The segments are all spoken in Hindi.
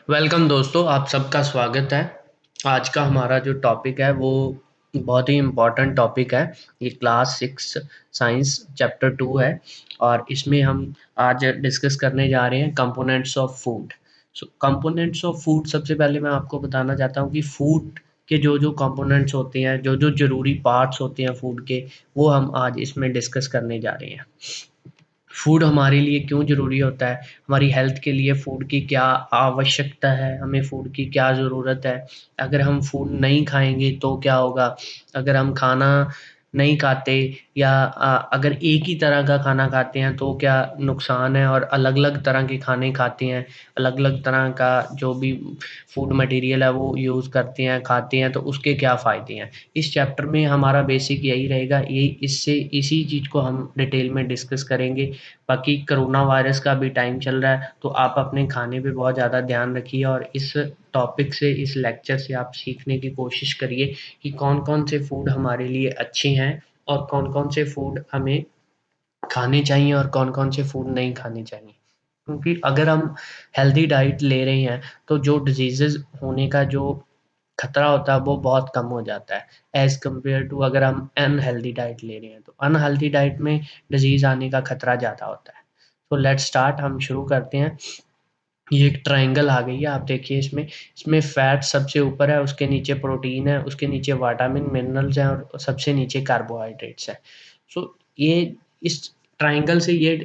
वेलकम दोस्तों, आप सबका स्वागत है। आज का हमारा जो टॉपिक है वो बहुत ही इम्पोर्टेंट टॉपिक है। ये क्लास 6 साइंस चैप्टर 2 है और इसमें हम आज डिस्कस करने जा रहे हैं components of food. So components of food, सबसे पहले मैं आपको बताना चाहता हूँ कि फूड के जो कंपोनेंट्स होते हैं, जो ज़रूरी पार्ट्स होते हैं फूड के, वो हम आज इसमें डिस्कस करने जा रहे हैं। फूड हमारे लिए क्यों ज़रूरी होता है, हमारी हेल्थ के लिए फ़ूड की क्या आवश्यकता है, हमें फ़ूड की क्या ज़रूरत है, अगर हम फूड नहीं खाएँगे तो क्या होगा, अगर हम खाना नहीं खाते या अगर एक ही तरह का खाना खाते हैं तो क्या नुकसान है, और अलग-अलग तरह के खाने खाते हैं, अलग-अलग तरह का जो भी फूड मटेरियल है वो यूज़ करते हैं, खाते हैं, तो उसके क्या फ़ायदे हैं। इस चैप्टर में हमारा बेसिक यही रहेगा, यही इससे इसी चीज़ को हम डिटेल में डिस्कस करेंगे। बाकी कोरोना वायरस का भी टाइम चल रहा है, तो आप अपने खाने पे बहुत ज़्यादा ध्यान रखिए और इस टॉपिक से, इस लेक्चर से आप सीखने की कोशिश करिए कि कौन-कौन से फूड हमारे लिए अच्छे हैं और कौन-कौन से फूड हमें खाने चाहिए और कौन-कौन से फूड नहीं खाने चाहिए। क्योंकि अगर हम हेल्दी डाइट ले रहे हैं, तो जो डिज़ीज़ेज़ होने का जो खतरा होता है वो बहुत कम हो जाता है, एज़ कम्पेयर टू अगर हम अनहेल्दी डाइट ले रहे हैं। तो अनहेल्दी डाइट में डिज़ीज़ आने का खतरा ज़्यादा होता है। तो लेट्स स्टार्ट, हम शुरू करते हैं। ये एक ट्रायंगल आ गई है, आप देखिए इसमें फैट सबसे ऊपर है, उसके नीचे प्रोटीन है, उसके नीचे विटामिन, मिनरल्स हैं और सबसे नीचे कार्बोहाइड्रेट्स हैं। सो ये इस ट्रायंगल से ये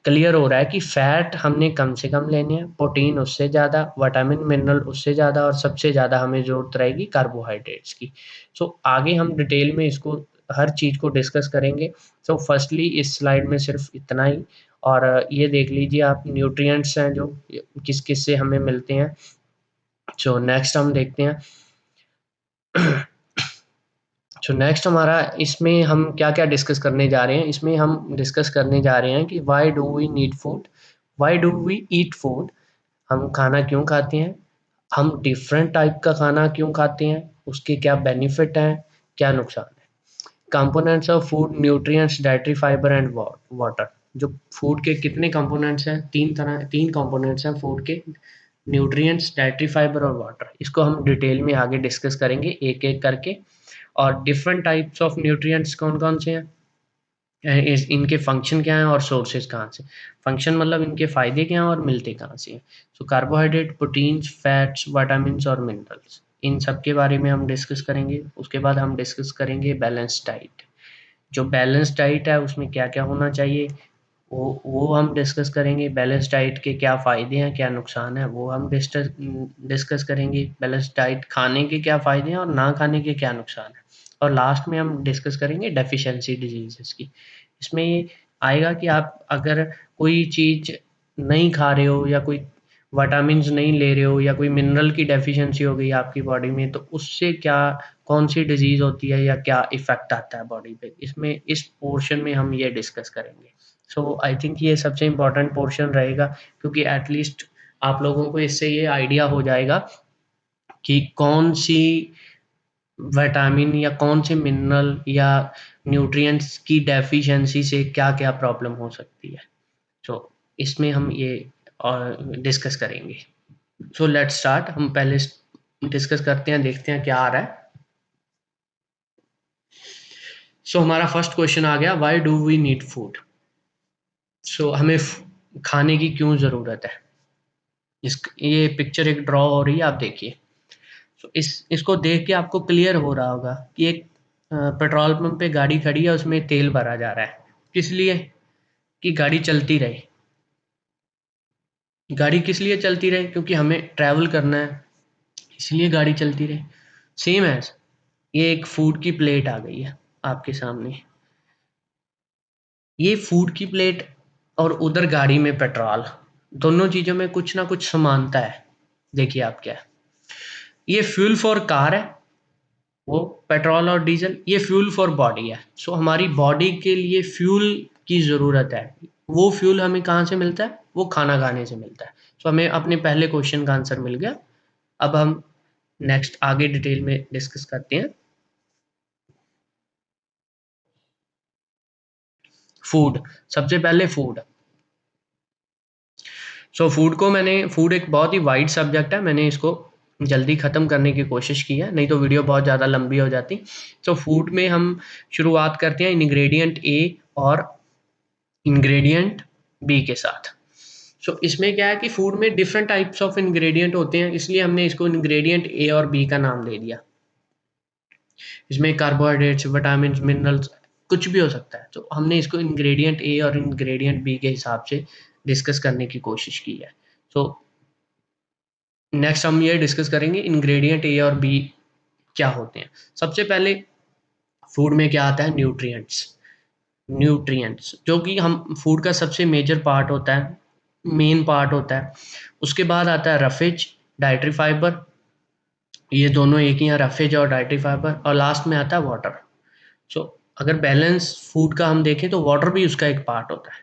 क्लियर हो रहा है कि फैट हमने कम से कम लेने हैं, प्रोटीन उससे ज़्यादा, विटामिन, मिनरल उससे ज़्यादा और सबसे ज़्यादा हमें ज़रूरत रहेगी कार्बोहाइड्रेट्स की। सो आगे हम डिटेल में इसको हर चीज़ को डिस्कस करेंगे। सो फर्स्टली इस स्लाइड में सिर्फ इतना ही, और ये देख लीजिए आप, न्यूट्रिएंट्स हैं जो किस-किस से हमें मिलते हैं। सो नेक्स्ट हम देखते हैं। सो नेक्स्ट हमारा, इसमें हम क्या-क्या डिस्कस करने जा रहे हैं, इसमें हम डिस्कस करने जा रहे हैं कि why do we need food? Why do we eat food? हम खाना क्यों खाते हैं? हम डिफरेंट टाइप का खाना क्यों खाते हैं? उसके क्या बेनिफिट हैं, क्या नुकसान है? Components of food, nutrients, dietary fibre and water. जो फूड के कितने कंपोनेंट्स हैं, 3 कंपोनेंट्स हैं फूड के, न्यूट्रिएंट्स, डाइटरी फाइबर और वाटर। इसको हम डिटेल में आगे डिस्कस करेंगे एक-एक करके। और डिफरेंट टाइप्स ऑफ न्यूट्रिएंट्स कौन-कौन से हैं? इनके फंक्शन क्या हैं और सोर्सेज कहाँ से? फंक्शन मतलब इनके फ़ायदे क्या हैं और मिलते कहाँ से हैं? So carbohydrate, proteins, fats, vitamins और मिनरल्स, इन सब के बारे में हम डिस्कस करेंगे। उसके बाद हम डिस्कस करेंगे बैलेंस डाइट। जो बैलेंस डाइट है उसमें क्या-क्या होना चाहिए, वो हम डिस्कस करेंगे। बैलेंस डाइट के क्या फ़ायदे हैं, क्या नुकसान है, वो हम डिस्कस करेंगे। बैलेंस डाइट खाने के क्या फ़ायदे हैं और ना खाने के क्या नुकसान हैं। और लास्ट में हम डिस्कस करेंगे डेफिशिएंसी डिजीज़ेज़ की। इसमें ये आएगा कि आप अगर कोई चीज़ नहीं खा रहे हो या कोई विटामिन्स नहीं ले रहे हो या कोई मिनरल की डेफिशिएंसी हो गई आपकी बॉडी में, तो उससे क्या, कौन-सी डिज़ीज़ होती है या क्या इफ़ेक्ट आता है बॉडी पे? इसमें इस पोर्शन में हम ये डिस्कस करेंगे। सो आई थिंक ये सबसे इम्पोर्टेंट पोर्शन रहेगा, क्योंकि एट लीस्ट आप लोगों को इससे ये आइडिया हो जाएगा कि कौन-सी विटामिन या कौन से मिनरल या न्यूट्रिएंट्स की डेफिशिएंसी से क्या-क्या प्रॉब्लम हो सकती है। सो इसमें हम ये डिस्कस करेंगे। सो लेट्स स्टार्ट, हम पहले डिस्कस करते हैं, देखते हैं क्या आ रहा है। सो हमारा फर्स्ट क्वेश्चन आ गया, why do we need food? So हमें खाने की क्यों ज़रूरत है? ये पिक्चर एक ड्रॉ हो रही है, आप देखिए। सो इसको देख के आपको क्लियर हो रहा होगा कि एक पेट्रोल पंप पे गाड़ी खड़ी है, उसमें तेल भरा जा रहा है। किस लिए? कि गाड़ी चलती रहे। गाड़ी किस लिए चलती रहे? क्योंकि हमें ट्रैवल करना है, इसलिए गाड़ी चलती रहे। सेम एज़ ये एक फूड की प्लेट आ गई है आपके सामने। ये फूड की प्लेट और उधर गाड़ी में पेट्रोल, दोनों चीज़ों में कुछ ना कुछ समानता है। देखिए आप क्या है। ये फ्यूल फॉर कार है, वो पेट्रोल और डीज़ल, ये फ्यूल फॉर बॉडी है। सो हमारी बॉडी के लिए फ्यूल की ज़रूरत है। वो फ्यूल हमें कहाँ से मिलता है? वो खाना खाने से मिलता है। सो हमें अपने पहले क्वेश्चन का आंसर मिल गया। अब हम नेक्स्ट आगे डिटेल में डिस्कस करते हैं। फूड, सबसे पहले फूड। सो फूड एक बहुत ही वाइड सब्जेक्ट है, मैंने इसको जल्दी ख़त्म करने की कोशिश की है, नहीं तो वीडियो बहुत ज़्यादा लंबी हो जाती। सो फूड में हम शुरुआत करते हैं इंग्रेडिएंट ए और इंग्रेडिएंट बी के साथ। सो इसमें क्या है कि फूड में डिफरेंट टाइप्स ऑफ इंग्रेडिएंट होते हैं, इसलिए हमने इसको इंग्रेडिएंट ए और बी का नाम दे दिया। इसमें कार्बोहाइड्रेट्स, विटामिन, मिनरल्स कुछ भी हो सकता है, तो हमने इसको इंग्रेडिएंट ए और इंग्रेडिएंट बी के हिसाब से डिस्कस करने की कोशिश की है। सो नेक्स्ट हम ये डिस्कस करेंगे इंग्रेडिएंट ए और बी क्या होते हैं। सबसे पहले फूड में क्या आता है, न्यूट्रिएंट्स। न्यूट्रिएंट्स जो कि हम फूड का सबसे मेजर पार्ट होता है, मेन पार्ट होता है। उसके बाद आता है रफेज, डाइटरी फाइबर, ये दोनों एक ही हैं, रफेज और डाइटरी फाइबर, और लास्ट में आता है वाटर। सो अगर बैलेंस फूड का हम देखें तो वाटर भी उसका एक पार्ट होता है।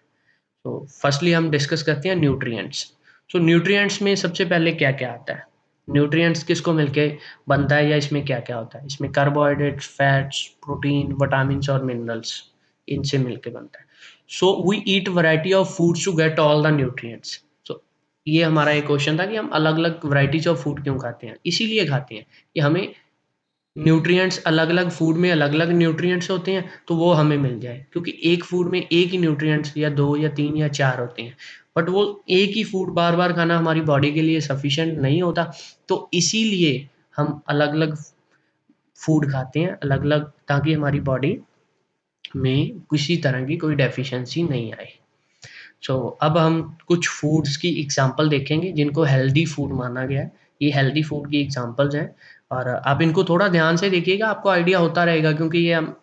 तो फर्स्टली हम डिस्कस करते हैं न्यूट्रिएंट्स। सो न्यूट्रिएंट्स में सबसे पहले क्या क्या आता है, न्यूट्रिएंट्स किसको मिलके बनता है, या इसमें क्या क्या होता है। इसमें कार्बोहाइड्रेट्स, फैट्स, प्रोटीन, विटामिन और मिनरल्स, इनसे मिलके बनता है। So we eat variety of foods to get all the nutrients. So ये हमारा एक क्वेश्चन था कि हम अलग अलग वैरायटीज ऑफ फूड क्यों खाते हैं। इसीलिए खाते हैं कि हमें न्यूट्रिएंट्स, अलग-अलग फूड में अलग-अलग न्यूट्रिएंट्स होते हैं, तो वो हमें मिल जाए, क्योंकि एक फूड में एक ही न्यूट्रिएंट्स या 2 या 3 या 4 होते हैं। बट वो एक ही फूड बार-बार खाना हमारी बॉडी के लिए सफिशिएंट नहीं होता, तो इसीलिए हम अलग-अलग फूड खाते हैं, अलग-अलग, ताकि हमारी बॉडी में किसी तरह की कोई डेफिशिएंसी नहीं आए। सो अब हम कुछ फूड्स की एग्ज़ाम्पल देखेंगे जिनको हेल्दी फूड माना गया है। ये हेल्दी फूड की एग्ज़ाम्पल्स हैं, और आप इनको थोड़ा ध्यान से देखिएगा, आपको आइडिया होता रहेगा, क्योंकि ये हम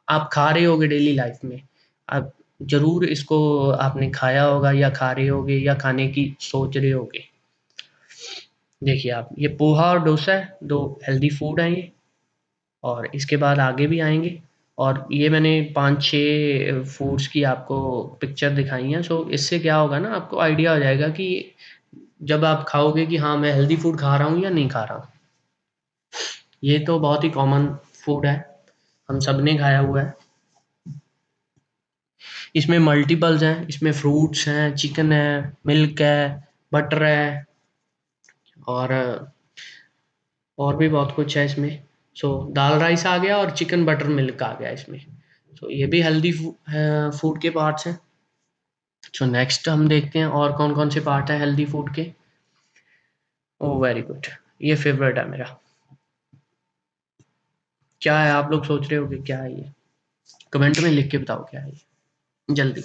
आप खा रहे होगे डेली लाइफ़ में। आप ज़रूर इसको आपने खाया होगा या खा रहे होगे या खाने की सोच रहे होगे। देखिए आप, ये पोहा और डोसा है, 2 हेल्दी फूड हैं ये, और इसके बाद आगे भी आएँगे। और ये मैंने 5-6 फूड्स की आपको पिक्चर दिखाई हैं, सो इससे क्या होगा ना, आपको आइडिया हो जाएगा कि जब आप खाओगे कि हाँ, मैं हेल्दी फूड खा रहा हूँ या नहीं खा रहा हूँ। ये तो बहुत ही कॉमन फूड है, हम सबने खाया हुआ है। इसमें मल्टीपल्स हैं, इसमें फ्रूट्स हैं, चिकन है, मिल्क है, बटर है, और और भी बहुत कुछ है इसमें। सो दाल राइस आ गया और चिकन बटर मिल्क आ गया इसमें। सो ये भी हेल्दी फूड के पार्ट्स हैं। सो नेक्स्ट हम देखते हैं और कौन-कौन से पार्ट हैं हेल्दी फूड के। ओह वेरी गुड, ये फेवरेट है मेरा। क्या है, आप लोग सोच रहे होंगे क्या है ये? कमेंट में लिख के बताओ क्या है ये, जल्दी।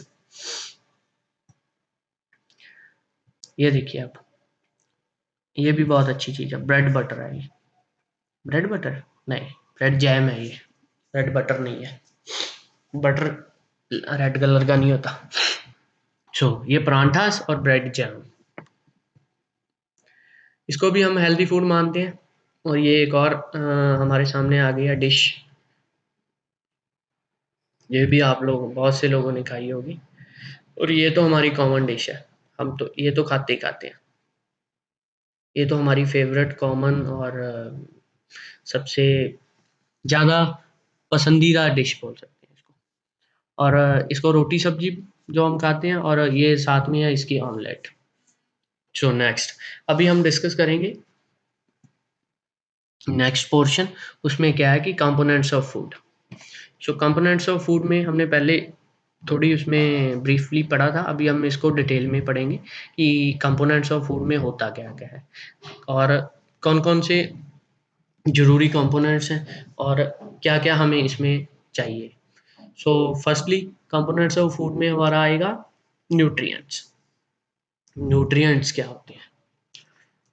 ये देखिए आप, ये भी बहुत अच्छी चीज़ है, ब्रेड बटर है ये। Bread butter? नहीं, ब्रेड जैम है ये, ब्रेड बटर नहीं है। बटर रेड कलर का नहीं होता। सो ये परांठास और ब्रेड जैम, इसको भी हम हेल्दी फूड मानते हैं। और ये एक और हमारे सामने आ गया डिश, ये भी आप लोग, बहुत से लोगों ने खाई होगी, और ये तो हमारी कॉमन डिश है, हम तो ये तो खाते ही खाते हैं। ये तो हमारी फेवरेट कॉमन और सबसे ज़्यादा पसंदीदा डिश बोल सकते हैं इसको। और इसको रोटी सब्जी जो हम खाते हैं, और ये साथ में है इसकी ऑमलेट। सो नेक्स्ट अभी हम डिस्कस करेंगे नेक्स्ट पोर्शन। उसमें क्या है कि components of food. So components of food में हमने पहले थोड़ी उसमें ब्रीफली पढ़ा था, अभी हम इसको डिटेल में पढ़ेंगे कि कंपोनेंट्स ऑफ फूड में होता क्या क्या है, और कौन कौन से ज़रूरी कंपोनेंट्स हैं, और क्या क्या हमें इसमें चाहिए। So firstly components of food में हमारा आएगा न्यूट्रिएंट्स। न्यूट्रिएंट्स क्या होते हैं,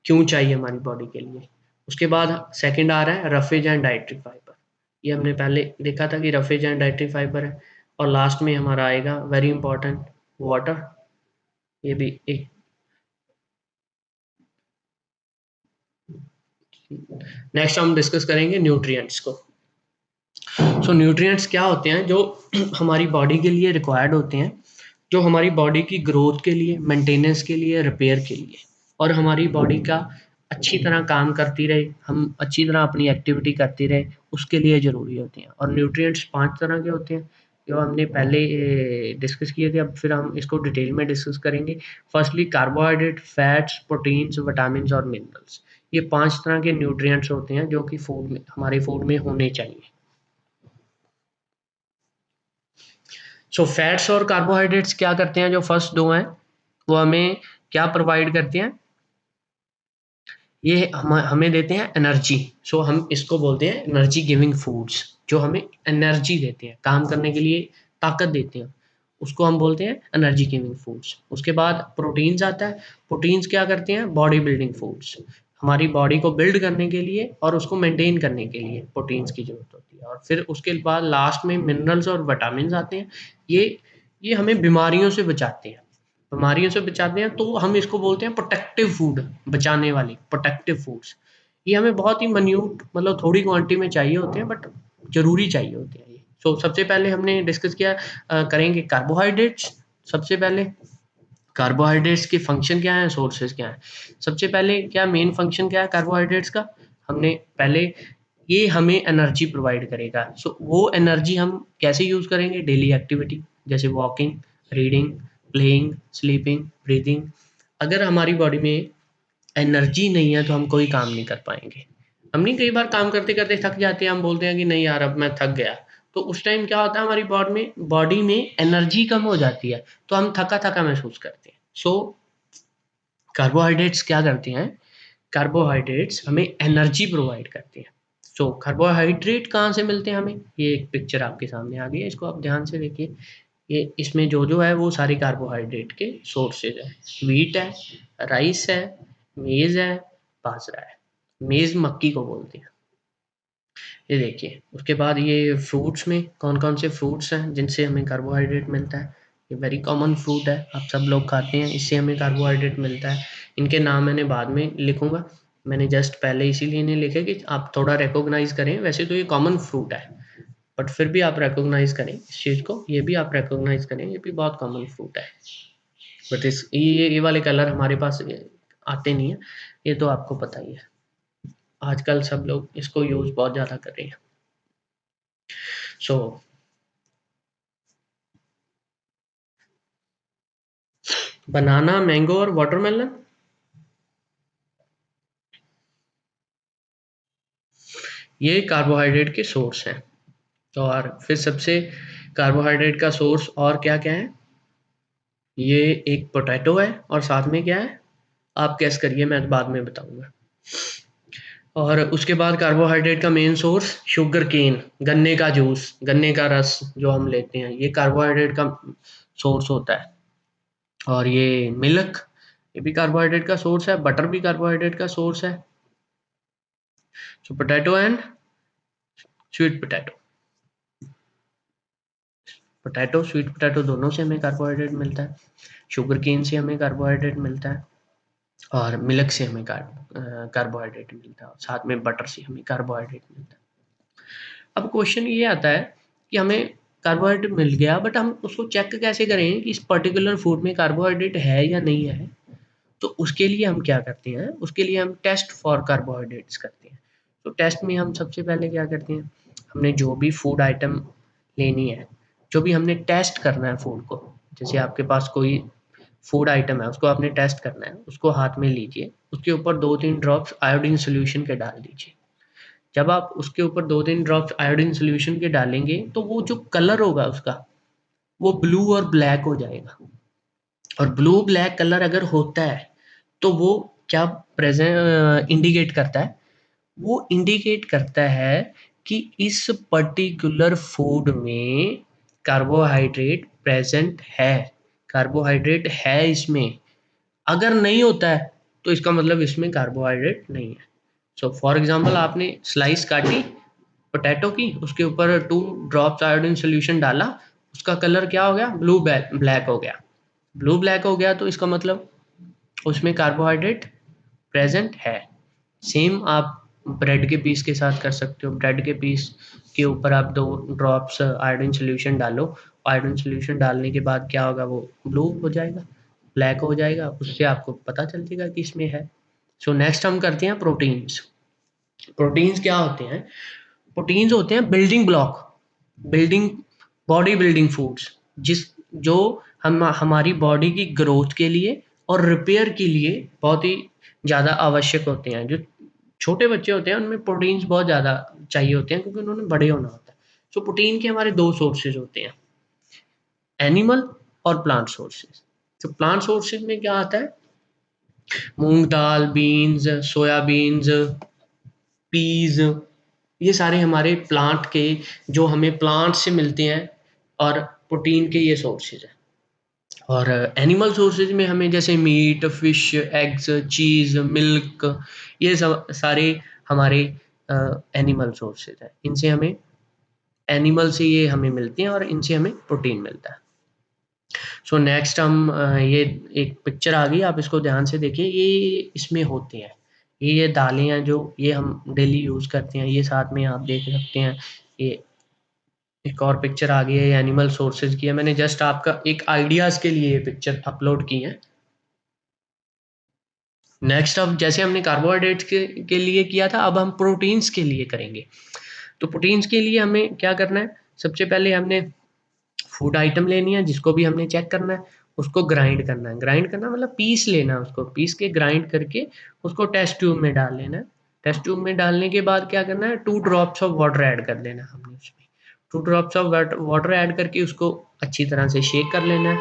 क्यों चाहिए हमारी बॉडी के लिए। उसके बाद सेकंड आ रहा है रफेज एंड डाइटरी फाइबर, ये हमने पहले देखा था कि रफेज एंड डाइटरी फाइबर है। और लास्ट में हमारा आएगा वेरी इंपॉर्टेंट, वाटर। ये भी एक, नेक्स्ट हम डिस्कस करेंगे न्यूट्रिएंट्स को। सो न्यूट्रिएंट्स क्या होते हैं जो हमारी बॉडी के लिए रिक्वायर्ड होते हैं, जो हमारी बॉडी की ग्रोथ के लिए, मेंटेनेंस के लिए, रिपेयर के लिए, और हमारी बॉडी का अच्छी तरह काम करती रहे, हम अच्छी तरह अपनी एक्टिविटी करती रहे, उसके लिए ज़रूरी होते हैं। और न्यूट्रिएंट्स 5 तरह के होते हैं, जो हमने पहले डिस्कस किए थे, अब फिर हम इसको डिटेल में डिस्कस करेंगे। Firstly carbohydrate, fats, proteins, vitamins और मिनरल्स। ये 5 तरह के न्यूट्रिएंट्स होते हैं जो कि फूड में, हमारे फूड में होने चाहिए। सो फैट्स और कार्बोहाइड्रेट्स क्या करते हैं, जो फर्स्ट दो हैं वो हमें क्या प्रोवाइड करते हैं, ये हमें देते हैं एनर्जी। सो हम इसको बोलते हैं एनर्जी गिविंग फूड्स, जो हमें एनर्जी देते हैं, काम करने के लिए ताकत देते हैं, उसको हम बोलते हैं एनर्जी गिविंग फूड्स। उसके बाद प्रोटीन्स आता है। प्रोटीन्स क्या करते हैं, बॉडी बिल्डिंग फूड्स, हमारी बॉडी को बिल्ड करने के लिए और उसको मेंटेन करने के लिए प्रोटीन्स की जरूरत होती है। और फिर उसके बाद लास्ट में मिनरल्स और विटामिन आते हैं। ये हमें बीमारियों से बचाते हैं, बीमारियों से बचाते हैं, तो हम इसको बोलते हैं प्रोटेक्टिव फूड, बचाने वाली प्रोटेक्टिव फूड्स। ये हमें बहुत ही मन्यूट, मतलब थोड़ी क्वांटिटी में चाहिए होते हैं, बट जरूरी चाहिए होते हैं ये। सो सबसे पहले हमने डिस्कस किया, करेंगे कार्बोहाइड्रेट्स। सबसे पहले कार्बोहाइड्रेट्स के फंक्शन क्या है, सोर्सेज क्या है। सबसे पहले क्या मेन फंक्शन क्या है कार्बोहाइड्रेट्स का, हमने पहले, ये हमें एनर्जी प्रोवाइड करेगा। सो वो एनर्जी हम कैसे यूज करेंगे, डेली एक्टिविटी जैसे walking, reading, playing, sleeping, breathing. अगर हमारी बॉडी में एनर्जी नहीं है तो हम कोई काम नहीं कर पाएंगे। हम नहीं, कई बार काम करते करते थक जाते हैं, हम बोलते हैं कि नहीं यार अब मैं थक गया, तो उस टाइम क्या होता है, हमारी बॉडी में एनर्जी कम हो जाती है, तो हम थका थका महसूस करते हैं। सो कार्बोहाइड्रेट्स क्या करते हैं, कार्बोहाइड्रेट्स हमें एनर्जी प्रोवाइड करते हैं। सो कार्बोहाइड्रेट कहाँ से मिलते हैं हमें, ये एक पिक्चर आपके सामने आ गई है, इसको आप ध्यान से देखिए। ये इसमें जो जो है वो सारी कार्बोहाइड्रेट के सोर्सेज है। व्हीट है, राइस है, मेज है, बाजरा है। मेज मक्की को बोलते हैं। ये देखिए, उसके बाद ये फ्रूट्स में कौन कौन से फ्रूट्स हैं जिनसे हमें कार्बोहाइड्रेट मिलता है। ये वेरी कॉमन फ्रूट है, आप सब लोग खाते हैं, इससे हमें कार्बोहाइड्रेट मिलता है। इनके नाम मैंने बाद में लिखूंगा, मैंने जस्ट पहले इसीलिए नहीं लिखे कि आप थोड़ा रिकॉग्नाइज करें। वैसे तो ये कॉमन फ्रूट है, बट फिर भी आप रिकॉग्नाइज करें इस चीज़ को, ये भी आप रिकॉग्नाइज करें, ये भी बहुत कॉमन फ्रूट है। बट इस ये वाले कलर हमारे पास आते नहीं है, ये तो आपको पता ही है, आजकल सब लोग इसको यूज़ बहुत ज़्यादा कर रहे हैं। सो बनाना, मैंगो और वाटरमेलन, ये कार्बोहाइड्रेट के सोर्स हैं। और फिर सबसे कार्बोहाइड्रेट का सोर्स और क्या क्या है, ये एक पोटैटो है और साथ में क्या है, आप गैस करिए, मैं बाद में बताऊंगा। और उसके बाद कार्बोहाइड्रेट का मेन सोर्स शुगर केन, गन्ने का जूस, गन्ने का रस जो हम लेते हैं, ये कार्बोहाइड्रेट का सोर्स होता है। और ये मिल्क, ये भी कार्बोहाइड्रेट का सोर्स है। बटर भी कार्बोहाइड्रेट का सोर्स है। So potato and sweet potato, potato sweet potato दोनों से हमें कार्बोहाइड्रेट मिलता है। शुगर केन से हमें कार्बोहाइड्रेट मिलता है, और मिल्क से हमें कार्बोहाइड्रेट मिलता है, और साथ में बटर से हमें कार्बोहाइड्रेट मिलता है। अब क्वेश्चन ये आता है कि हमें कार्बोहाइड्रेट मिल गया, बट हम उसको चेक कैसे करें कि इस पर्टिकुलर फूड में कार्बोहाइड्रेट है या नहीं है। तो उसके लिए हम क्या करते हैं, उसके लिए हम टेस्ट फॉर कार्बोहाइड्रेट्स करते हैं। तो टेस्ट में हम सबसे पहले क्या करते हैं, हमने जो भी फूड आइटम लेनी है, जो भी हमने टेस्ट करना है फूड को, जैसे आपके पास कोई फूड आइटम है, उसको आपने टेस्ट करना है, उसको हाथ में लीजिए, उसके ऊपर 2-3 ड्रॉप्स आयोडीन सॉल्यूशन के डाल दीजिए। जब आप उसके ऊपर 2-3 ड्रॉप्स आयोडीन सॉल्यूशन के डालेंगे, तो वो जो कलर होगा उसका, वो ब्लू और ब्लैक हो जाएगा। और ब्लू ब्लैक कलर अगर होता है, तो वो क्या प्रेजेंट इंडिकेट करता है, वो इंडिकेट करता है कि इस पर्टिकुलर फूड में कार्बोहाइड्रेट प्रेजेंट है, कार्बोहाइड्रेट है इसमें। अगर नहीं होता है तो इसका मतलब इसमें कार्बोहाइड्रेट नहीं है। सो फॉर एग्जांपल, आपने स्लाइस काटी पोटैटो की, उसके ऊपर 2 ड्रॉप्स आयोडीन सॉल्यूशन डाला, उसका कलर क्या हो गया, ब्लू ब्लैक हो गया। ब्लू ब्लैक हो गया तो इसका मतलब उसमें कार्बोहाइड्रेट प्रेजेंट है। सेम आप ब्रेड के पीस के साथ कर सकते हो। ब्रेड के पीस के ऊपर आप 2 ड्रॉप्स आयोडीन सॉल्यूशन डालो, आयोडीन सॉल्यूशन डालने के बाद क्या होगा, वो ब्लू हो जाएगा, ब्लैक हो जाएगा, उससे आपको पता चल जाएगा कि इसमें है। सो नेक्स्ट हम करते हैं प्रोटीन्स। प्रोटीन्स क्या होते हैं, प्रोटीन्स होते हैं building block, building body building foods, जिस जो हम हमारी बॉडी की ग्रोथ के लिए और रिपेयर के लिए बहुत ही ज़्यादा आवश्यक होते हैं। जो छोटे बच्चे होते हैं उनमें प्रोटीन्स बहुत ज़्यादा चाहिए होते हैं क्योंकि उन्होंने बड़े होना होता है। सो प्रोटीन के हमारे 2 सोर्सेज़ होते हैं, एनिमल और प्लांट सोर्सेज़। तो प्लांट सोर्सेज़ में क्या आता है? मूँग दाल, बीन्स, सोयाबीन्स, पीज़, ये सारे हमारे प्लांट के, जो हमें प्लांट से मिलते हैं और प्रोटीन के ये सोर्सेज़ हैं। और एनिमल सोर्सेज में हमें जैसे मीट, फिश, एग्स, चीज़, मिल्क, ये सब सारे हमारे एनिमल सोर्सेज हैं। इनसे हमें, एनिमल से ये हमें मिलते हैं और इनसे हमें प्रोटीन मिलता है। सो नेक्स्ट हम ये एक पिक्चर आ गई, आप इसको ध्यान से देखिए। ये इसमें होते हैं, ये दालें हैं जो ये हम डेली यूज़ करते हैं। ये साथ में आप देख सकते हैं, ये एक और पिक्चर आ गई है, ये एनिमल सोर्सेज की है। मैंने जस्ट आपका एक आइडियाज़ के लिए ये पिक्चर अपलोड की है। नेक्स्ट, अब जैसे हमने कार्बोहाइड्रेट्स के लिए किया था, अब हम प्रोटीन्स के लिए करेंगे। तो प्रोटीन्स के लिए हमें क्या करना है? सबसे पहले हमने फूड आइटम लेनी है, जिसको भी हमने चेक करना है, उसको ग्राइंड करना है। ग्राइंड करना मतलब पीस लेना है, उसको पीस के ग्राइंड करके उसको टेस्ट ट्यूब में डाल लेना है। टेस्ट ट्यूब में डालने के बाद क्या करना है? 2 ड्रॉप्स ऑफ वाटर ऐड कर देना है हमने उसमें। 2 ड्रॉप्स ऑफ वाटर ऐड करके उसको अच्छी तरह से शेक कर लेना है।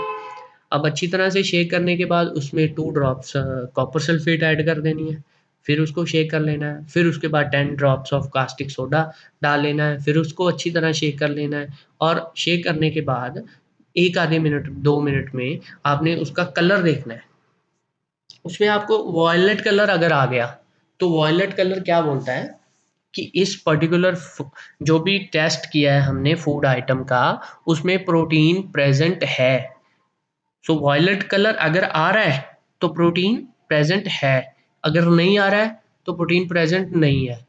अब अच्छी तरह से शेक करने के बाद उसमें 2 ड्रॉप्स कॉपर सल्फेट ऐड कर देनी है। फिर उसको शेक कर लेना है। फिर उसके बाद 10 ड्रॉप्स ऑफ कास्टिक सोडा डाल लेना है। फिर उसको अच्छी तरह शेक कर लेना है और शेक करने के बाद 1 आधे मिनट, 2 मिनट में आपने उसका कलर देखना है। उसमें आपको वॉयलेट कलर अगर आ गया, तो वॉयलेट कलर क्या बोलता है कि इस पर्टिकुलर जो भी टेस्ट किया है हमने फूड आइटम का, उसमें प्रोटीन प्रेज़ेंट है। सो वॉयलेट कलर अगर आ रहा है तो प्रोटीन प्रेजेंट है, अगर नहीं आ रहा है तो प्रोटीन प्रेजेंट नहीं है।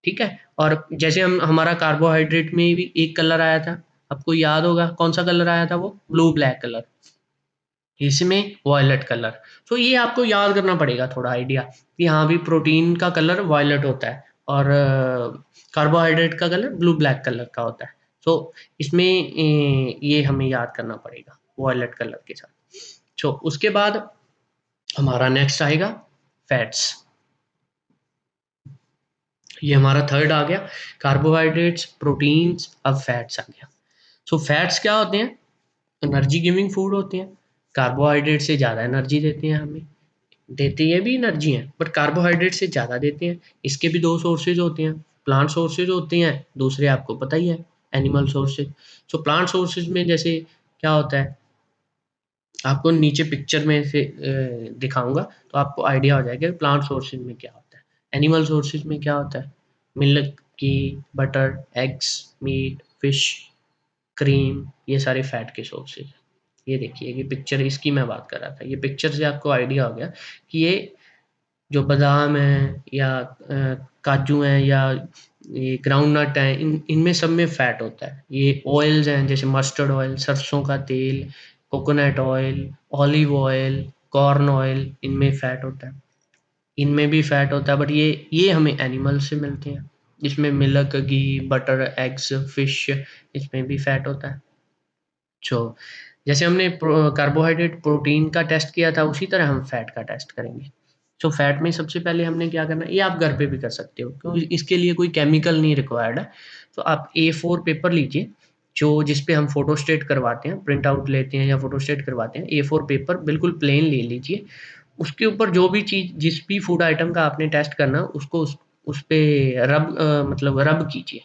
ठीक है? और जैसे हम हमारा कार्बोहाइड्रेट में भी एक कलर आया था, आपको याद होगा कौन सा कलर आया था? वो ब्लू ब्लैक कलर, इसमें वॉयलेट कलर। तो ये आपको याद करना पड़ेगा थोड़ा आइडिया कि हाँ भी प्रोटीन का कलर वॉयलेट होता है और कार्बोहाइड्रेट का कलर ब्लू ब्लैक कलर का होता है। तो इसमें ये हमें याद करना पड़ेगा वॉयलेट कलर के साथ। तो उसके बाद हमारा नेक्स्ट आएगा फैट्स। ये हमारा थर्ड आ गया, कार्बोहाइड्रेट्स, प्रोटीन्स, अब फैट्स आ गया। सो फैट्स क्या होते हैं? एनर्जी गिविंग फूड होते हैं। कार्बोहाइड्रेट से ज़्यादा एनर्जी देते हैं हमें, देते ये भी एनर्जी हैं बट कार्बोहाइड्रेट से ज़्यादा देते हैं। इसके भी 2 सोर्सेज होते हैं, प्लांट सोर्सेज होते हैं, दूसरे आपको पता ही है एनिमल सोर्सेज। सो प्लांट सोर्सेज में जैसे क्या होता है, आपको नीचे पिक्चर में से दिखाऊँगा तो आपको आइडिया हो जाएगा कि प्लांट सोर्सेज में क्या होता है। एनिमल सोर्सेज में क्या होता है? मिल्क, घी, butter, eggs, meat, fish, cream, ये सारे फैट के सोर्सेज हैं। ये देखिए, ये पिक्चर इसकी मैं बात कर रहा था। ये पिक्चर से आपको आइडिया हो गया कि ये जो बादाम है या काजू हैं या ये ग्राउंडनट हैं, इनमें सब में फैट होता है। ये ऑयल्स हैं जैसे मस्टर्ड ऑयल, सरसों का तेल, coconut oil, olive oil, corn oil, इनमें फैट होता है। इनमें भी फैट होता है बट ये हमें एनिमल से मिलते हैं। इसमें मिल्क, घी, बटर, एग्स, फिश, इसमें भी फैट होता है। तो जैसे हमने कार्बोहाइड्रेट, प्रोटीन का टेस्ट किया था, उसी तरह हम फैट का टेस्ट करेंगे। तो फैट में सबसे पहले हमने क्या करना है, ये आप घर पे भी कर सकते हो क्योंकि इसके लिए कोई केमिकल नहीं रिक्वायर्ड है। तो आप A4 पेपर लीजिए, जो जिस पे हम फोटोस्टेट करवाते हैं, प्रिंट आउट लेते हैं या फोटोस्टेट करवाते हैं। A4 पेपर बिल्कुल प्लेन ले लीजिए। उसके ऊपर जो भी चीज़, जिस भी फूड आइटम का आपने टेस्ट करना, उसको उस पे मतलब रब कीजिए।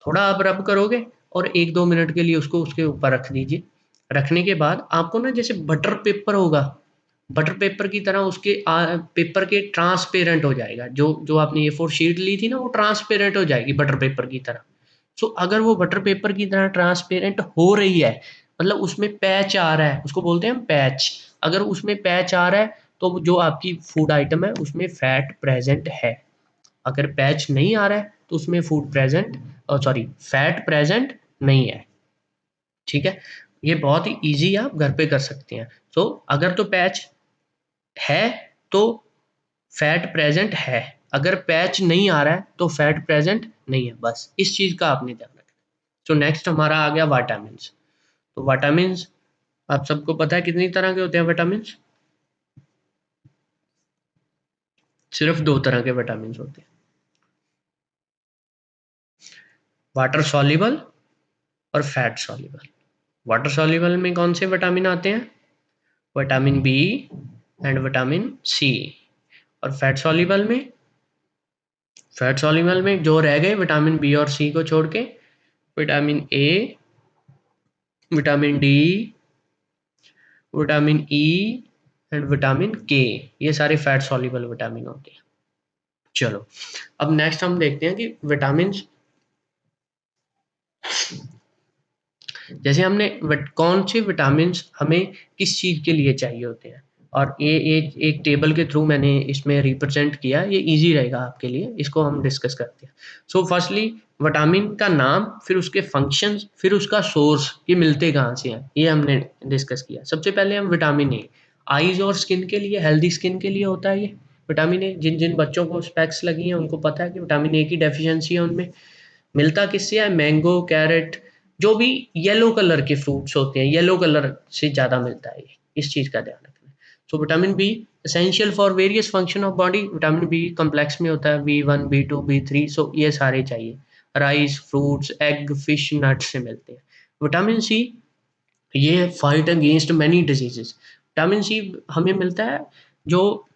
थोड़ा आप रब करोगे और 1-2 मिनट के लिए उसको उसके ऊपर रख दीजिए। रखने के बाद आपको ना, जैसे बटर पेपर होगा, बटर पेपर की तरह उसके पेपर के ट्रांसपेरेंट हो जाएगा। जो जो आपने A4 शीट ली थी ना, वो ट्रांसपेरेंट हो जाएगी बटर पेपर की तरह। सो अगर वो बटर पेपर की तरह ट्रांसपेरेंट हो रही है, मतलब उसमें पैच आ रहा है, उसको बोलते हैं हम पैच। अगर उसमें पैच आ रहा है, तो जो आपकी फूड आइटम है उसमें फैट प्रेज़ेंट है। अगर पैच नहीं आ रहा है, तो उसमें फैट प्रेज़ेंट नहीं है। ठीक है? ये बहुत ही ईज़ी है, आप घर पे कर सकते हैं। तो अगर तो पैच है, तो फैट प्रेज़ेंट है। अगर पैच नहीं आ रहा है, तो फैट प्रेज़ेंट नहीं है। बस इस चीज़ का आपने ध्यान रखना है। तो नेक्स्ट हमारा आ गया विटामिन। तो विटामिन आप सबको पता है कितनी तरह के होते हैं विटामिन? सिर्फ 2 तरह के विटामिन होते हैं, वाटर सॉल्युबल और फैट सॉल्युबल। वाटर सॉल्युबल में कौन से विटामिन आते हैं? Vitamin B and vitamin C. और फैट सॉल्युबल में जो रह गए विटामिन बी और सी को छोड़ के vitamin A, vitamin D, vitamin E and vitamin के, ये सारे फैट सॉल्युबल विटामिन होते हैं। चलो अब नेक्स्ट हम देखते हैं कि विटामिन, जैसे हमने कौन से विटामिन हमें किस चीज के लिए चाहिए होते हैं, और ये एक टेबल के थ्रू मैंने इसमें रिप्रेजेंट किया, ये इजी रहेगा आपके लिए, इसको हम डिस्कस करते हैं। सो फर्स्टली विटामिन का नाम, फिर उसके फंक्शंस, फिर उसका सोर्स, ये मिलते कहाँ से हैं, ये हमने डिस्कस किया। सबसे पहले हम विटामिन ए, आईज और स्किन के लिए, हेल्दी स्किन के लिए होता है ये विटामिन ए। जिन जिन बच्चों को स्पेक्स लगी हैं उनको पता है कि विटामिन ए की डेफिशिएंसी है उनमें। मिलता किससे है? मैंगो, कैरेट, जो भी येलो कलर के फ्रूट्स होते हैं, येलो कलर से ज़्यादा मिलता है ये, इस चीज़ का ध्यान रखना है। So vitamin B essential for various function of body. Vitamin B complex में होता है, B1, B2, B3, सो ये सारे चाहिए। Rice, fruits, egg, fish, nuts से मिलते हैं। विटामिन सी, ये fight against many diseases. Vitamin C हमें मिलता है जो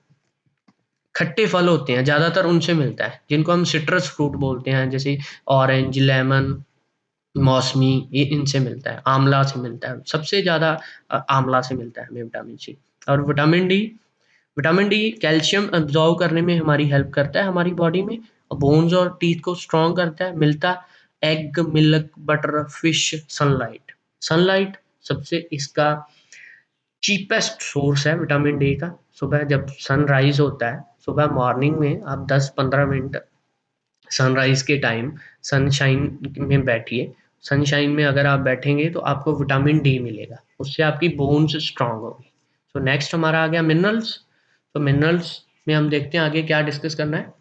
खट्टे फल होते हैं ज़्यादातर उनसे मिलता है, जिनको हम सिट्रस फ्रूट बोलते हैं, जैसे ऑरेंज, लेमन, मौसमी, ये इनसे मिलता है। आंवला से मिलता है सबसे ज़्यादा, आंवला से मिलता है हमें विटामिन सी। और विटामिन डी कैल्शियम अब्जॉर्व करने में हमारी हेल्प करता है हमारी बॉडी में, और बोन्स और टीथ को स्ट्रॉन्ग करता है। मिलता egg, milk, butter, fish, sunlight. Sunlight सबसे इसका चीपेस्ट सोर्स है विटामिन डी का। सुबह जब सनराइज होता है, सुबह मॉर्निंग में आप 10-15 मिनट सनराइज के टाइम सनशाइन में बैठिए। सनशाइन में अगर आप बैठेंगे तो आपको विटामिन डी मिलेगा, उससे आपकी बोन्स स्ट्रांग होगी। तो नेक्स्ट हमारा आ गया मिनरल्स। तो मिनरल्स में हम देखते हैं आगे क्या डिस्कस करना है।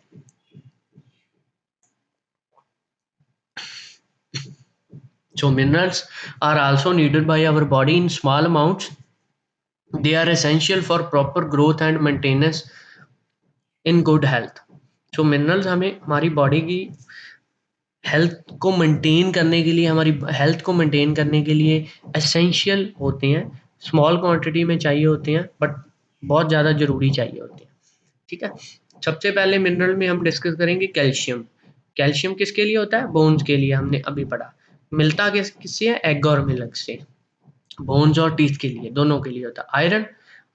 So minerals are also needed by our body in small amounts. They are essential for proper growth and maintenance in good health. So minerals हमें हमारी बॉडी की हमारी हेल्थ को मेंटेन करने के लिए एसेंशियल होते हैं। स्मॉल क्वांटिटी में चाहिए होते हैं, बट बहुत ज़्यादा ज़रूरी चाहिए होते हैं। ठीक है, सबसे पहले मिनरल में हम डिस्कस करेंगे कैल्शियम। कैल्शियम किसके लिए होता है? बोन्स के लिए, हमने अभी पढ़ा। मिलता किससे है? एग और मिल्क से। बोन्स और टीथ के लिए, दोनों के लिए होता है। Iron,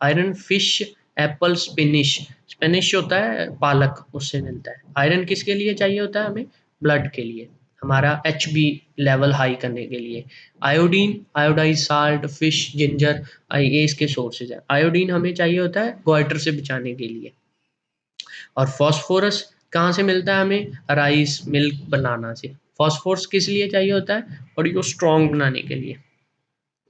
iron fish, Apple, spinach, spinach होता है पालक, उससे मिलता है। आयरन किसके लिए चाहिए होता है हमें? ब्लड के लिए, हमारा HB लेवल हाई करने के लिए। Iodine, iodise salt, fish, ginger, ये इसके सोर्सेज है। आयोडीन हमें चाहिए होता है गोइटर से बचाने के लिए। और फॉस्फोरस कहाँ से मिलता है हमें? राइस, मिल्क, बनाना से। फॉस्फोरस किस लिए चाहिए होता है? बॉडी को स्ट्रॉन्ग बनाने के लिए।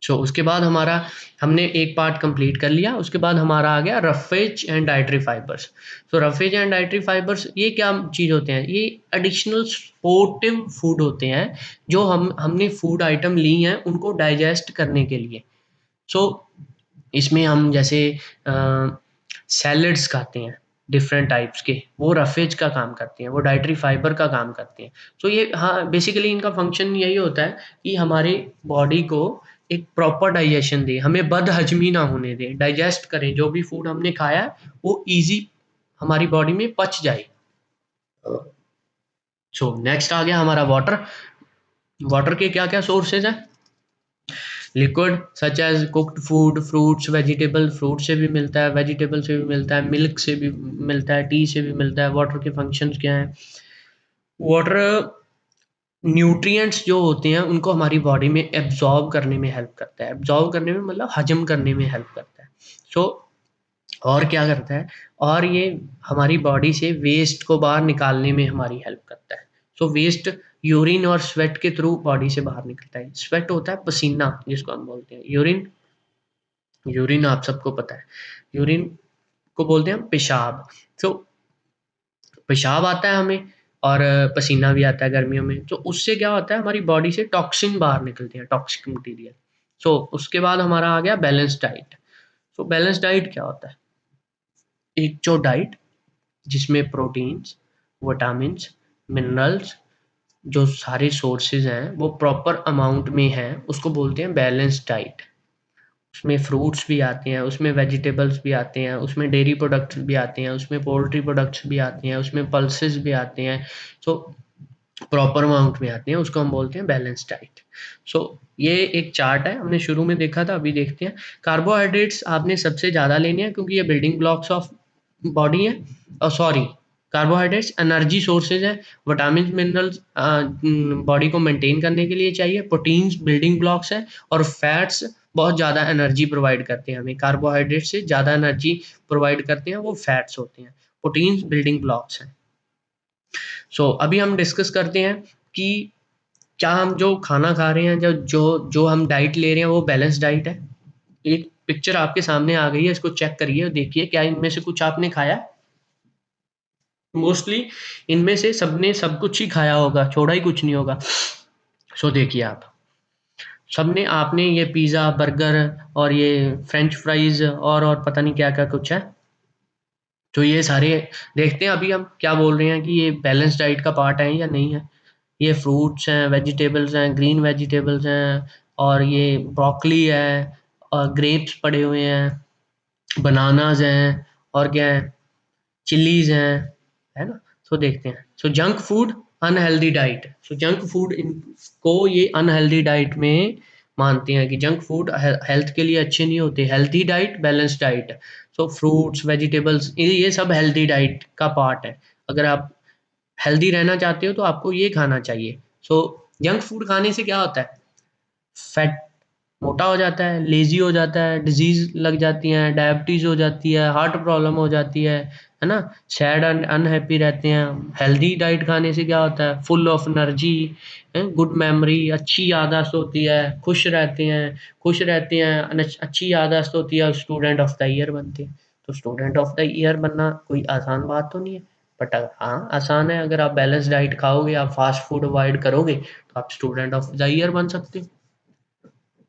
उसके बाद हमारा, हमने एक पार्ट कंप्लीट कर लिया, उसके बाद हमारा आ गया roughage and dietary fibres. Roughage and dietary fibres ये क्या चीज़ होते हैं? ये एडिशनल सपोर्टिव फूड होते हैं जो हमने फूड आइटम ली हैं उनको डाइजेस्ट करने के लिए। सो इसमें हम जैसे सैलड्स खाते हैं डिफरेंट टाइप्स के, वो रफेज का काम करते हैं, वो डाइटरी फाइबर का काम करते हैं। ये, हाँ, बेसिकली इनका फंक्शन यही होता है कि हमारे बॉडी को एक प्रॉपर डाइजेशन दे, हमें बदहजमी ना होने दे, डाइजेस्ट करें जो भी फूड हमने खाया वो इजी हमारी बॉडी में पच जाए। नेक्स्ट आ गया हमारा वाटर। वाटर के क्या क्या सोर्सेज हैं? Liquid such as cooked food, fruits, vegetable, fruit से भी मिलता है, वेजिटेबल से भी मिलता है, मिल्क से भी मिलता है, टी से भी मिलता है। वाटर के फंक्शंस क्या हैं? वाटर न्यूट्रिएंट्स जो होते हैं उनको हमारी बॉडी में एब्जॉर्ब करने में हेल्प करता है। एब्जॉर्ब करने में मतलब हजम करने में हेल्प करता है। सो और क्या करता है? और ये हमारी बॉडी से वेस्ट को बाहर निकालने में हमारी हेल्प करता है। वेस्ट यूरिन और स्वेट के थ्रू बॉडी से बाहर निकलता है। स्वेट होता है पसीना जिसको हम बोलते हैं। यूरिन, यूरिन आप सबको पता है, यूरिन को बोलते हैं हम पेशाब। तो पेशाब आता है हमें, और पसीना भी आता है गर्मियों में, तो उससे क्या होता है हमारी बॉडी से टॉक्सिन बाहर निकलती है, टॉक्सिक मटीरियल। सो उसके बाद हमारा आ गया balance diet. So balance diet क्या होता है? एक जो डाइट जिसमें प्रोटीन्स, विटामिन्स, मिनरल्स, जो सारे सोर्सेज हैं वो प्रॉपर अमाउंट में हैं, उसको बोलते हैं बैलेंस डाइट। उसमें फ्रूट्स भी आते हैं, उसमें वेजिटेबल्स भी आते हैं, उसमें डेयरी प्रोडक्ट्स भी आते हैं, उसमें पोल्ट्री प्रोडक्ट्स भी आते हैं, उसमें पल्सेस भी आते हैं। सो प्रॉपर अमाउंट में आते हैं, उसको हम बोलते हैं बैलेंस डाइट। सो ये एक चार्ट है, हमने शुरू में देखा था, अभी देखते हैं। कार्बोहाइड्रेट्स आपने सबसे ज़्यादा लेने हैं क्योंकि ये बिल्डिंग ब्लॉक्स ऑफ बॉडी है, और सॉरी, कार्बोहाइड्रेट्स एनर्जी सोर्सेज है, विटामिन मिनरल्स बॉडी को मेंटेन करने के लिए चाहिए, प्रोटीन्स बिल्डिंग ब्लॉक्स है, और फैट्स बहुत ज़्यादा एनर्जी प्रोवाइड करते हैं हमें। कार्बोहाइड्रेट से ज़्यादा एनर्जी प्रोवाइड करते हैं वो फैट्स होते हैं, प्रोटीन्स बिल्डिंग ब्लॉक्स हैं। सो अभी हम डिस्कस करते हैं कि क्या हम जो खाना खा रहे हैं, जो जो जो हम डाइट ले रहे हैं वो बैलेंस डाइट है। एक पिक्चर आपके सामने आ गई है, इसको चेक करिए और देखिए क्या इनमें से कुछ आपने खाया? मोस्टली इनमें से सबने सब कुछ ही खाया होगा, छोड़ा ही कुछ नहीं होगा। सो देखिए आप, सबने आपने ये पिज़्ज़ा, बर्गर और ये फ्रेंच फ्राइज़ और पता नहीं क्या-क्या कुछ है। तो ये सारे देखते हैं अभी हम क्या बोल रहे हैं कि ये बैलेंस डाइट का पार्ट है या नहीं है। ये फ्रूट्स हैं, वेजिटेबल्स हैं, ग्रीन वेजिटेबल्स हैं, और ये ब्रोकली है, और ग्रेप्स पड़े हुए हैं, बनानाज़ हैं, और क्या है, चिलीज़ हैं, है ना? सो देखते हैं। सो जंक फूड अनहेल्दी डाइट। सो जंक फूड इनको ये अनहेल्दी डाइट में मानते हैं कि जंक फूड हेल्थ के लिए अच्छे नहीं होते। Healthy diet, balance diet. सो फ्रूट्स, वेजिटेबल्स, ये सब हेल्थी डाइट का पार्ट है। अगर आप हेल्दी रहना चाहते हो तो आपको ये खाना चाहिए। सो जंक फूड खाने से क्या होता है? फैट, मोटा हो जाता है, लेज़ी हो जाता है, डिज़ीज़ लग जाती हैं, डायबिटीज़ हो जाती है, हार्ट प्रॉब्लम हो जाती है ना? सैड एंड अनहैप्पी रहते हैं। हेल्दी डाइट खाने से क्या होता है? Full of energy, good memory, अच्छी याददाश्त होती है, खुश रहते हैं, अच्छी याददाश्त होती है, स्टूडेंट ऑफ द ईयर बनते हैं। तो स्टूडेंट ऑफ द ईयर बनना कोई आसान बात तो नहीं है, बट हाँ, आसान है। अगर आप बैलेंस डाइट खाओगे, आप फास्ट फूड अवॉइड करोगे, तो आप स्टूडेंट ऑफ द ईयर बन सकते हो।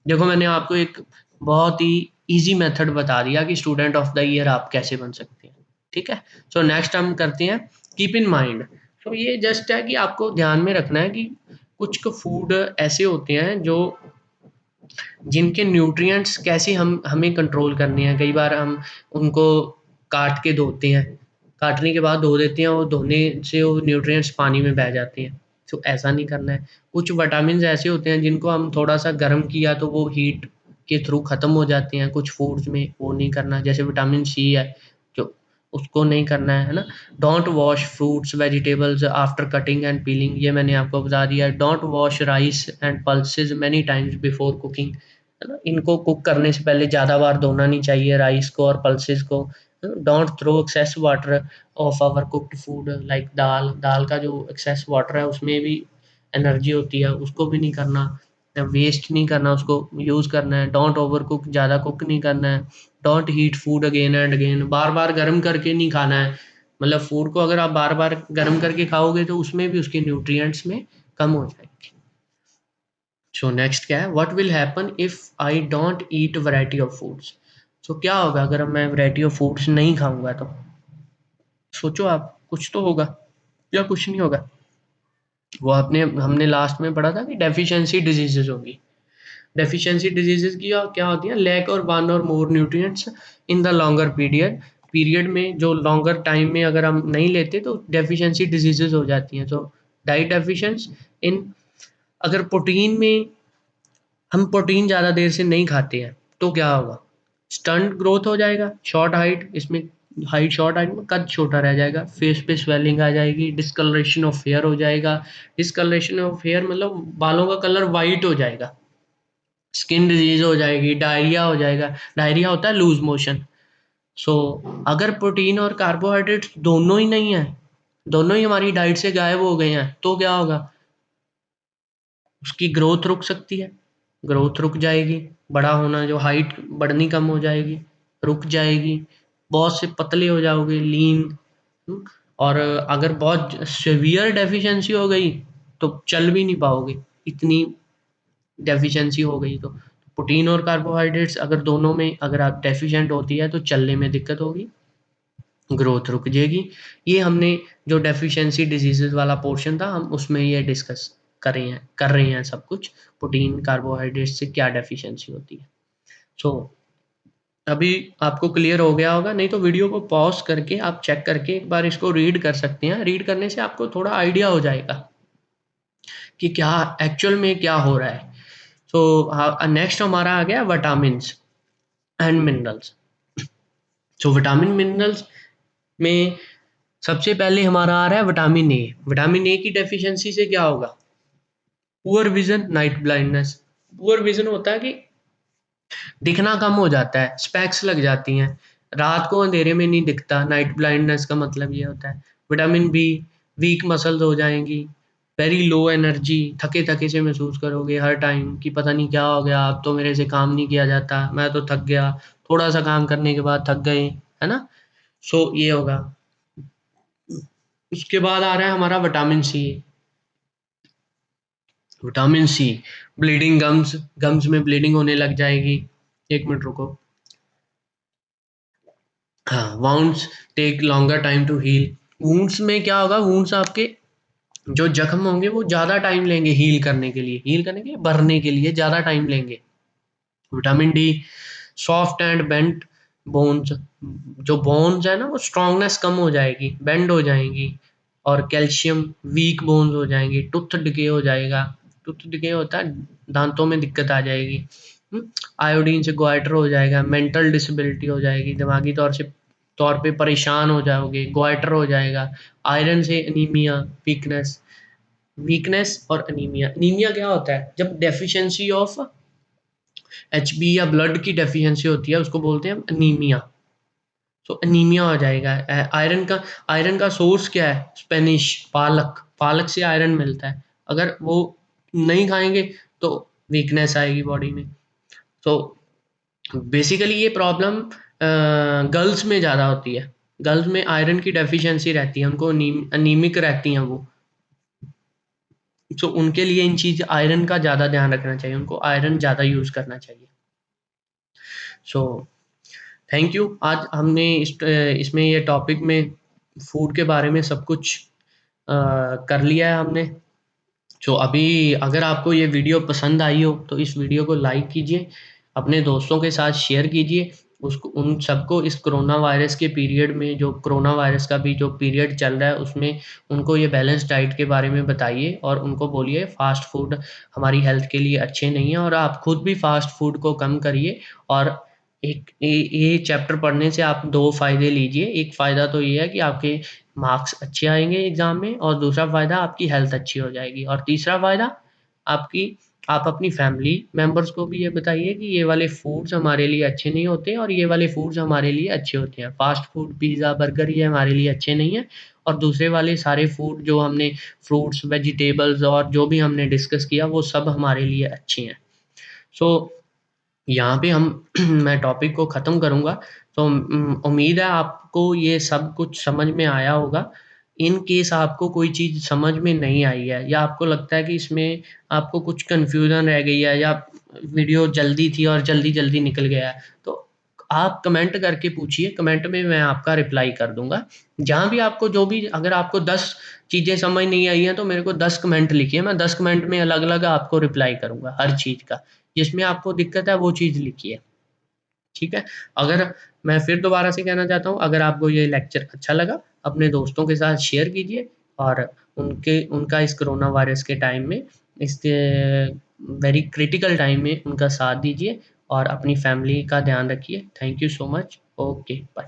देखो मैंने आपको एक बहुत ही ईज़ी मेथड बता दिया कि स्टूडेंट ऑफ द ईयर आप कैसे बन सकते हैं, ठीक है? सो नेक्स्ट हम करते हैं कीप इन माइंड। सो ये जस्ट है कि आपको ध्यान में रखना है कि कुछ फूड ऐसे होते हैं जो जिनके न्यूट्रिएंट्स कैसे हम हमें कंट्रोल करने हैं। कई बार हम उनको काट के धोते हैं, काटने के बाद धो देते हैं, और धोने से वो न्यूट्रिएंट्स पानी में बह जाते हैं। तो ऐसा नहीं करना है। कुछ विटामिन्स ऐसे होते हैं जिनको हम थोड़ा-सा गर्म किया तो वो हीट के थ्रू ख़त्म हो जाते हैं कुछ फूड्स में, वो नहीं करना है। जैसे विटामिन सी है, जो उसको नहीं करना है ना? Don't wash fruits, vegetables after cutting and piling, ये मैंने आपको बता दिया है। Don't wash rice and pulses many times before cooking, है ना? इनको कुक करने से पहले ज़्यादा बार धोना नहीं चाहिए राइस को और पल्सेस को। Don't throw excess water of our cooked food, like dal, दाल का जो एक्सेस वाटर है उसमें भी एनर्जी होती है, उसको भी नहीं करना, वेस्ट नहीं करना, उसको यूज़ करना है। डोंट ओवर कुक, ज़्यादा कुक नहीं करना है। Don't heat food again and again, बार-बार गर्म करके नहीं खाना है। मतलब फूड को अगर आप बार-बार गर्म करके खाओगे तो उसमें भी उसके न्यूट्रिएंट्स में कम हो जाएँगे। सो नेक्स्ट क्या है? What will happen if I don't eat variety of foods? So क्या होगा अगर मैं वैरायटी ऑफ फूड्स नहीं खाऊँगा तो? सोचो आप, कुछ तो होगा या कुछ नहीं होगा। वो आपने हमने लास्ट में पढ़ा था कि डेफिशिएंसी डिजीज़ेज़ होंगी। डेफिशिएंसी डिजीज़ेज़ की क्या होती है? लैक और वन और more nutrients in the longer period, period में जो लॉन्गर टाइम में अगर हम नहीं लेते तो डेफिशिएंसी डिजीज़ेज़ हो जाती हैं। तो डाइट डेफिशिएंस इन, अगर प्रोटीन में हम प्रोटीन ज़्यादा देर से नहीं खाते हैं, तो क्या होगा? स्टंट ग्रोथ हो जाएगा, शॉर्ट हाइट, इसमें हाइट, शॉर्ट हाइट में कद छोटा रह जाएगा, फेस पे स्वेलिंग आ जाएगी, डिस्कलरेशन ऑफ हेयर हो जाएगा। डिस्कलरेशन ऑफ हेयर मतलब बालों का कलर व्हाइट हो जाएगा, स्किन डिजीज़ हो जाएगी, डायरिया हो जाएगा। डायरिया होता है लूज़ मोशन। सो अगर प्रोटीन और कार्बोहाइड्रेट्स दोनों ही नहीं है, दोनों ही हमारी डाइट से गायब हो गए हैं, तो क्या होगा? उसकी ग्रोथ रुक सकती है, ग्रोथ रुक जाएगी, बड़ा होना, जो हाइट बढ़नी कम हो जाएगी, रुक जाएगी, बहुत से पतले हो जाओगे, लीन, और अगर बहुत सीवियर डेफिशिएंसी हो गई तो चल भी नहीं पाओगे, इतनी डेफिशिएंसी हो गई तो। प्रोटीन और कार्बोहाइड्रेट्स अगर दोनों में अगर आप डेफिशिएंट होती है तो चलने में दिक्कत होगी, ग्रोथ रुक जाएगी। ये हमने जो डेफिशिएंसी डिजीजेज वाला पोर्शन था हम उसमें ये डिस्कस कर रहे हैं सब कुछ, प्रोटीन कार्बोहाइड्रेट से क्या डेफिशिएंसी होती है। सो अभी आपको क्लियर हो गया होगा, नहीं तो वीडियो को पॉज करके आप चेक करके एक बार इसको रीड कर सकते हैं। रीड करने से आपको थोड़ा आइडिया हो जाएगा कि क्या एक्चुअल में क्या हो रहा है। सो नेक्स्ट हमारा आ गया vitamins and minerals. So vitamin minerals में सबसे पहले हमारा आ रहा है विटामिन ए। विटामिन ए की डेफिशिएंसी से क्या होगा? Poor vision, night blindness. Poor vision होता है कि दिखना कम हो जाता है, स्पेक्स लग जाती हैं, रात को अंधेरे में नहीं दिखता। नाइट ब्लाइंडनेस का मतलब ये होता है। विटामिन बी, वीक मसल्स हो जाएंगी, वेरी लो एनर्जी, थके थके से महसूस करोगे हर टाइम कि पता नहीं क्या हो गया, अब तो मेरे से काम नहीं किया जाता, मैं तो थक गया, थोड़ा सा काम करने के बाद थक गए, है ना। सो ये होगा। उसके बाद आ रहा है हमारा vitamin C. Vitamin C, bleeding gums, gums में ब्लीडिंग होने लग जाएगी। एक मिनट रुको। हाँ, wounds take longer time to heal. Wounds में क्या होगा? वुंड्स आपके जो जख्म होंगे वो ज्यादा टाइम लेंगे हील करने के लिए भरने के लिए ज्यादा टाइम लेंगे। Vitamin D, soft and bent bones. जो बोन्स है ना वो स्ट्रांगनेस कम हो जाएगी, बेंड हो जाएंगी। और कैल्शियम, वीक बोन्स हो जाएंगे, टूथ डिके हो जाएगा। टूथ डिके होता है दांतों में दिक्कत आ जाएगी। आयोडीन से गोइटर हो जाएगा, मेंटल डिसेबिलिटी हो जाएगी, दिमागी तौर पे परेशान हो जाओगे, गोइटर हो जाएगा। आयरन से एनीमिया, वीकनेस। वीकनेस और एनीमिया। एनीमिया क्या होता है? जब डेफिशिएंसी ऑफ एचबी या ब्लड की डेफिशिएंसी होती है उसको बोलते हैं एनीमिया। तो एनीमिया हो जाएगा। आयरन का सोर्स क्या है? स्पेनिश, पालक। पालक से आयरन मिलता है। अगर वो नहीं खाएंगे तो वीकनेस आएगी बॉडी में। तो बेसिकली ये प्रॉब्लम गर्ल्स में ज़्यादा होती है। गर्ल्स में आयरन की डेफिशिएंसी रहती है, उनको अनीमिक रहती हैं वो। तो उनके लिए इन चीज़ आयरन का ज़्यादा ध्यान रखना चाहिए, उनको आयरन ज़्यादा यूज़ करना चाहिए। So thank you. आज हमने इसमें ये टॉपिक में फूड के बारे में सब कुछ कर लिया है हमने। तो अभी अगर आपको ये वीडियो पसंद आई हो तो इस वीडियो को लाइक कीजिए, अपने दोस्तों के साथ शेयर कीजिए। उसको उन सबको इस कोरोना वायरस के पीरियड में, जो कोरोना वायरस का भी जो पीरियड चल रहा है उसमें उनको ये बैलेंस डाइट के बारे में बताइए और उनको बोलिए फास्ट फूड हमारी हेल्थ के लिए अच्छे नहीं है और आप खुद भी फास्ट फूड को कम करिए। और ये चैप्टर पढ़ने से आप दो फायदे लीजिए। एक फायदा तो ये है कि आपके मार्क्स अच्छे आएंगे एग्जाम में, और दूसरा फायदा आपकी हेल्थ अच्छी हो जाएगी, और तीसरा फायदा आपकी आप अपनी फैमिली मेंबर्स को भी ये बताइए कि ये वाले फूड्स हमारे लिए अच्छे नहीं होते और ये वाले फूड्स हमारे लिए अच्छे होते हैं। फास्ट फूड, पिज़्ज़ा, बर्गर ये हमारे लिए अच्छे नहीं है, और दूसरे वाले सारे फूड जो हमने फ्रूट्स, वेजिटेबल्स और जो भी हमने डिस्कस किया वो सब हमारे लिए अच्छे हैं। सो यहाँ पे हम मैं टॉपिक को ख़त्म करूँगा। तो उम्मीद है आपको ये सब कुछ समझ में आया होगा। इन केस आपको कोई चीज़ समझ में नहीं आई है या आपको लगता है कि इसमें आपको कुछ कन्फ्यूज़न रह गई है या वीडियो जल्दी थी और जल्दी-जल्दी निकल गया है, तो आप कमेंट करके पूछिए, कमेंट में मैं आपका रिप्लाई कर दूँगा। जहाँ भी आपको जो भी अगर आपको 10 चीज़ें समझ नहीं आई हैं तो मेरे को 10 कमेंट लिखिए, मैं 10 कमेंट में अलग-अलग आपको रिप्लाई करूँगा हर चीज़ का। जिसमें आपको दिक्कत है वो चीज़ लिखिए, ठीक है? अगर मैं फिर दोबारा से कहना चाहता हूँ, अगर आपको ये लेक्चर अच्छा लगा, अपने दोस्तों के साथ शेयर कीजिए और उनका इस कोरोना वायरस के टाइम में, इस वेरी क्रिटिकल टाइम में उनका साथ दीजिए और अपनी फैमिली का ध्यान रखिए। Thank you so much. Okay, bye.